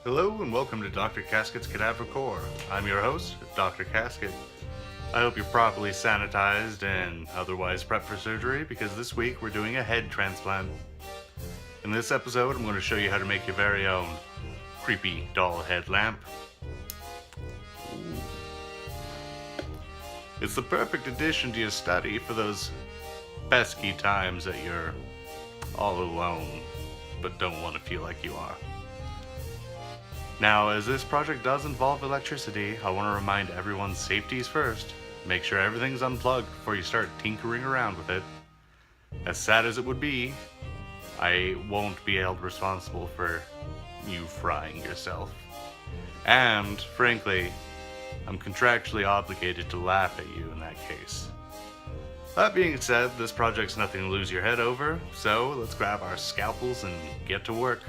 Hello and welcome to Dr. Casket's Cadaver Core. I'm your host, Dr. Casket. I hope you're properly sanitized and otherwise prepped for surgery because this week we're doing a head transplant. In this episode, I'm going to show you how to make your very own creepy doll head lamp. It's the perfect addition to your study for those pesky times that you're all alone but don't want to feel like you are. Now, as this project does involve electricity, I want to remind everyone safety's first. Make sure everything's unplugged before you start tinkering around with it. As sad as it would be, I won't be held responsible for you frying yourself. And, frankly, I'm contractually obligated to laugh at you in that case. That being said, this project's nothing to lose your head over, so let's grab our scalpels and get to work.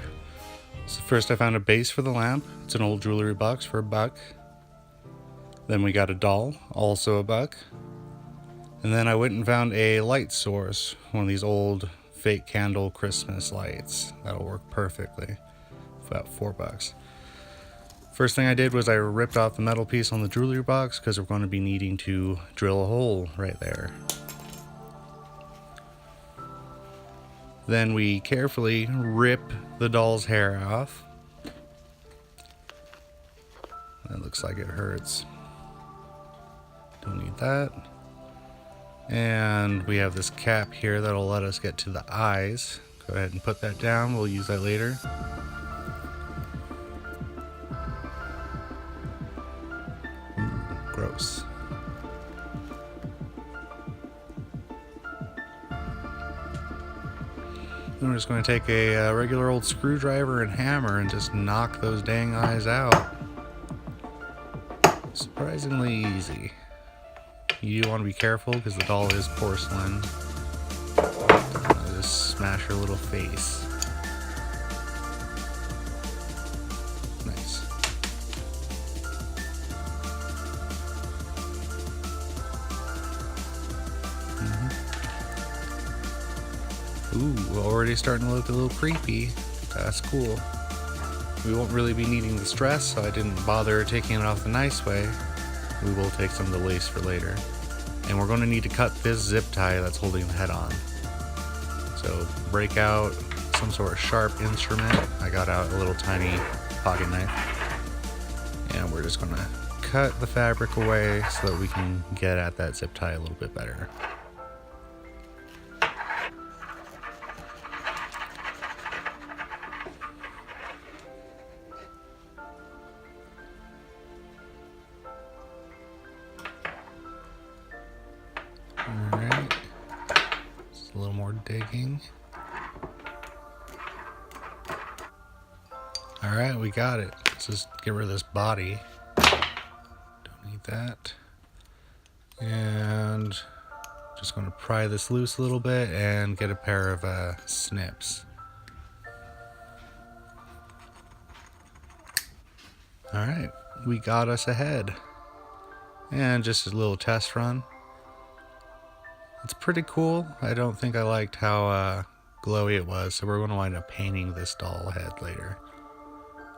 So first I found a base for the lamp. It's an old jewelry box for $1. Then we got a doll, also $1. And then I went and found a light source, one of these old fake candle Christmas lights. That'll work perfectly. About $4. First thing I did was I ripped off the metal piece on the jewelry box because we're going to be needing to drill a hole right there. Then we carefully rip the doll's hair off. That looks like it hurts. Don't need that. And we have this cap here that'll let us get to the eyes. Go ahead and put that down. We'll use that later. Gross. Then we're just going to take a regular old screwdriver and hammer and just knock those dang eyes out. Surprisingly easy. You do want to be careful because the doll is porcelain. Just smash her little face. Nice. Ooh, we're already starting to look a little creepy. That's cool. We won't really be needing the stress, so I didn't bother taking it off the nice way. We will take some of the lace for later. And we're going to need to cut this zip tie that's holding the head on. So break out some sort of sharp instrument. I got out a little tiny pocket knife. And we're just going to cut the fabric away so that we can get at that zip tie a little bit better. Alright, just a little more digging. Alright, we got it. Let's just get rid of this body. Don't need that. And just going to pry this loose a little bit and get a pair of snips. Alright, we got us a head. And just a little test run. It's pretty cool. I don't think I liked how glowy it was, so we're going to wind up painting this doll head later.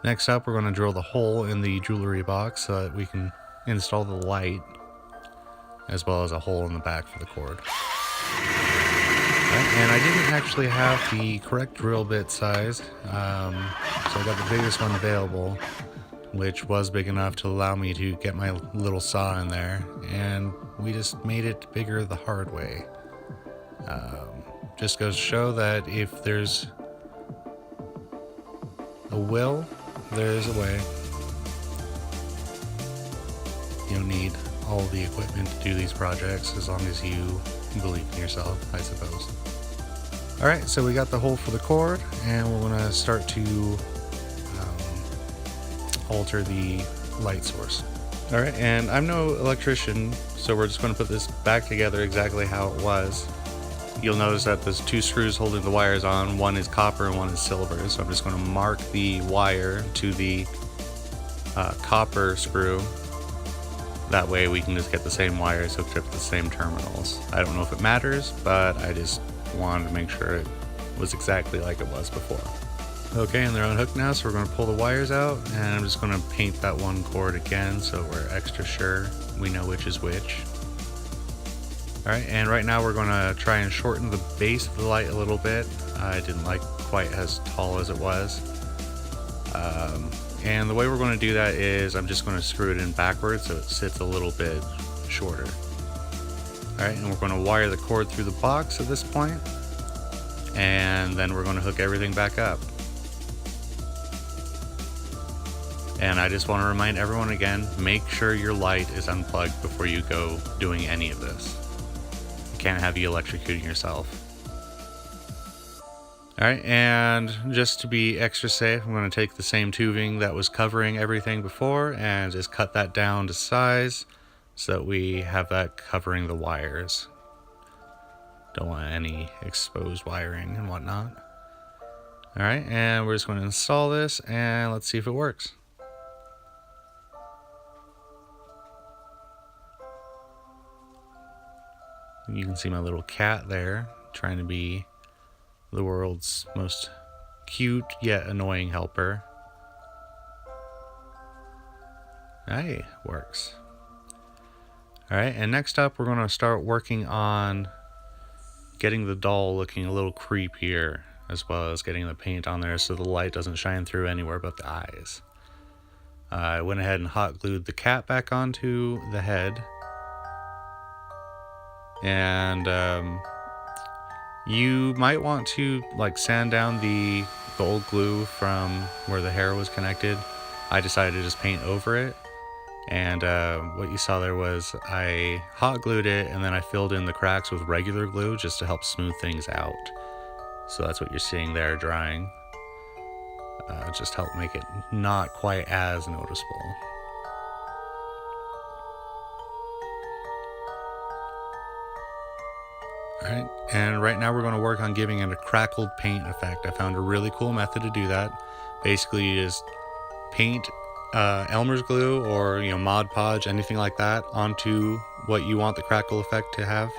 Next up, we're going to drill the hole in the jewelry box so that we can install the light, as well as a hole in the back for the cord. Right, and I didn't actually have the correct drill bit size, so I got the biggest one available, which was big enough to allow me to get my little saw in there, and we just made it bigger the hard way. Just goes to show that if there's a will, there's a way. You don't need all the equipment to do these projects as long as you believe in yourself, I suppose. Alright, so we got the hole for the cord, and we're going to start to alter the light source. Alright, and I'm no electrician, so we're just going to put this back together exactly how it was. You'll notice that there's two screws holding the wires on. One is copper and one is silver, so I'm just going to mark the wire to the copper screw. That way we can just get the same wires hooked up to the same terminals. I don't know if it matters, but I just wanted to make sure it was exactly like it was before. Okay, and they're unhooked now, so we're going to pull the wires out, and I'm just going to paint that one cord again so we're extra sure we know which is which. Alright, and right now we're going to try and shorten the base of the light a little bit. I didn't like quite as tall as it was. And the way we're going to do that is I'm just going to screw it in backwards so it sits a little bit shorter. Alright, and we're going to wire the cord through the box at this point, and then we're going to hook everything back up. And I just want to remind everyone again, make sure your light is unplugged before you go doing any of this. You can't have you electrocuting yourself. Alright, and just to be extra safe, I'm going to take the same tubing that was covering everything before and just cut that down to size so that we have that covering the wires. Don't want any exposed wiring and whatnot. Alright, and we're just going to install this and let's see if it works. You can see my little cat there, trying to be the world's most cute yet annoying helper. Hey, works. Alright, and next up we're going to start working on getting the doll looking a little creepier, as well as getting the paint on there so the light doesn't shine through anywhere but the eyes. I went ahead and hot glued the cat back onto the head. And you might want to sand down the gold glue from where the hair was connected. I decided to just paint over it, and what you saw there was I hot glued it and then I filled in the cracks with regular glue just to help smooth things out. So that's what you're seeing there drying. Just help make it not quite as noticeable. Alright, and right now we're going to work on giving it a crackled paint effect. I found a really cool method to do that. Basically, you just paint Elmer's glue or Mod Podge, anything like that, onto what you want the crackle effect to have.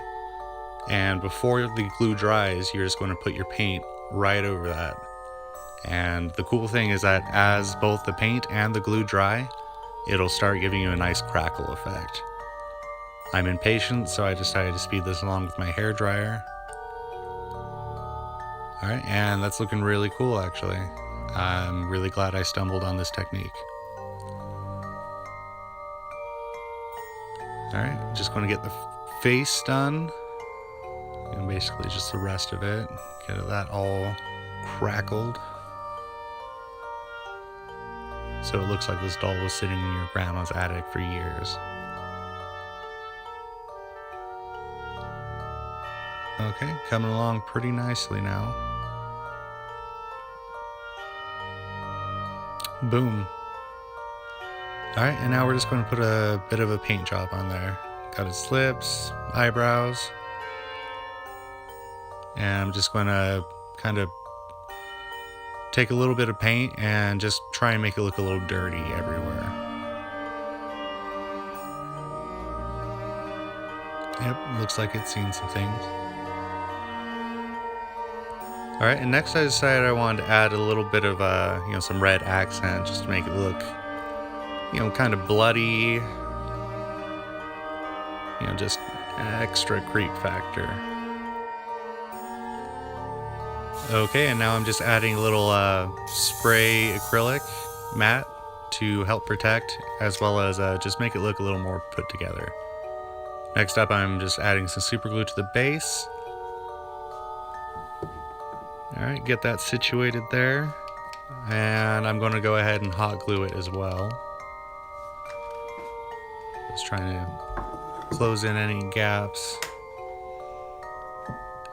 And before the glue dries, you're just going to put your paint right over that. And the cool thing is that as both the paint and the glue dry, it'll start giving you a nice crackle effect. I'm impatient, so I decided to speed this along with my hair dryer. Alright, and that's looking really cool actually. I'm really glad I stumbled on this technique. Alright, just going to get the face done. And basically just the rest of it. Get that all crackled. So it looks like this doll was sitting in your grandma's attic for years. Okay, coming along pretty nicely now. Boom. Alright, and now we're just going to put a bit of a paint job on there. Got its lips, eyebrows. And I'm just going to kind of take a little bit of paint and just try and make it look a little dirty everywhere. Yep, looks like it's seen some things. Alright, and next I decided I wanted to add a little bit of some red accent just to make it look kind of bloody, just extra creep factor. Okay, and now I'm just adding a little spray acrylic matte to help protect, as well as just make it look a little more put together. Next up, I'm just adding some super glue to the base. Alright, get that situated there. And I'm going to go ahead and hot glue it as well. Just trying to close in any gaps.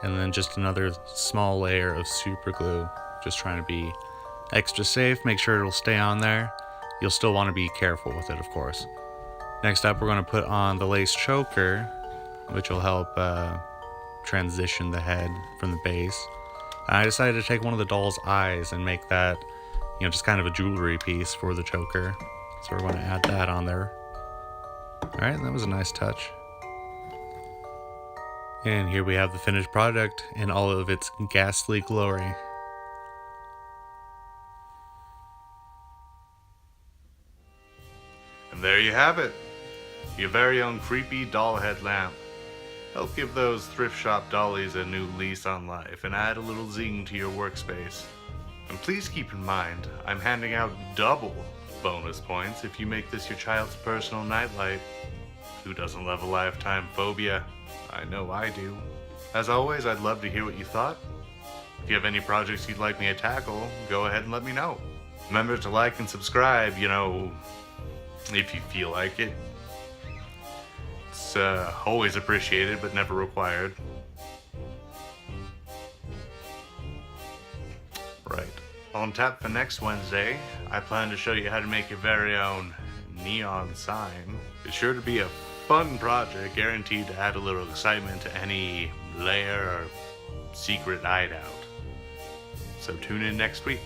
And then just another small layer of super glue. Just trying to be extra safe, make sure it'll stay on there. You'll still want to be careful with it, of course. Next up, we're going to put on the lace choker, which will help transition the head from the base. I decided to take one of the doll's eyes and make that, just kind of a jewelry piece for the choker. So we're going to add that on there. Alright, that was a nice touch. And here we have the finished product in all of its ghastly glory. there you have it. Your very own creepy doll head lamp. Help give those thrift shop dollies a new lease on life and add a little zing to your workspace. And please keep in mind, I'm handing out double bonus points if you make this your child's personal nightlight. Who doesn't love a lifetime phobia? I know I do. As always, I'd love to hear what you thought. If you have any projects you'd like me to tackle, go ahead and let me know. Remember to like and subscribe, if you feel like it. It's always appreciated, but never required. Right. On tap for next Wednesday, I plan to show you how to make your very own neon sign. It's sure to be a fun project, guaranteed to add a little excitement to any lair or secret hideout. So tune in next week.